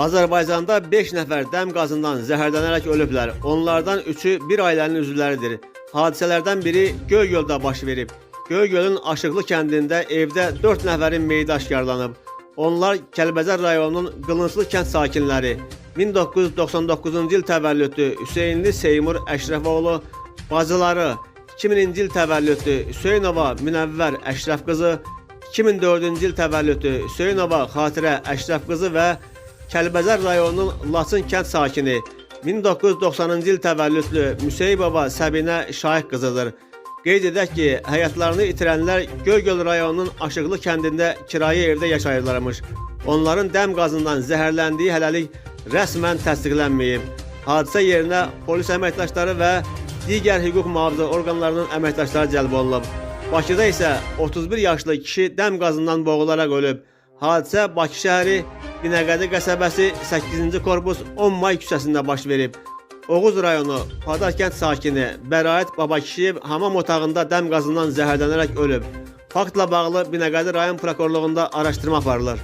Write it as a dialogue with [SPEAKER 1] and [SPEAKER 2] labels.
[SPEAKER 1] Azərbaycanda 5 nəfər dəm qazından zəhərlənərək ölüblər. Onlardan 3-ü bir ailənin üzvləridir. Hadisələrdən biri Göygöldə baş verib. Göygölün Aşıqlı kəndində evdə 4 nəfərin meyidi aşkarlanıb. Onlar Kəlbəcər rayonunun Qılınclı kənd sakinləri. 1999-cu il təvəllüdlü Hüseynli Seymur Əşrəfoğlu, bacıları 2000-ci il təvəllüdlü Hüseynova Münəvvər Əşrəf qızı, 2004-cü il təvəllüdlü Hüseynova Xatirə Əşrəf qızı və Kəlbəcər rayonunun Laçın kənd sakini 1990-cı il təvəllüdlü Müseybova Səbinə Şahid qızıdır. Qeyd edək ki, həyatlarını itirənlər Göygöl rayonunun Aşıqlı kəndində kirayə evdə yaşayırlarmış. Onların dəm qazından zəhərləndiyi hələlik rəsmən təsdiqlənməyib. Hadisə yerinə polis əməkdaşları və digər hüquq mühafizə orqanlarının əməkdaşları cəlb olunub. Bakıda isə 31 yaşlı kişi dəm qazından boğularaq ölüb. Hadisə Bakı şəhəri Binəqədi qəsəbəsi 8-ci korpus 10 may küçəsində baş verib. Oğuz rayonu Padar kənd sakini Bəraət Babakişiyev hamam otağında dəm qazından zəhərlənərək ölüb. Faktla bağlı Binəqədi rayon prokurorluğunda araşdırma aparılır.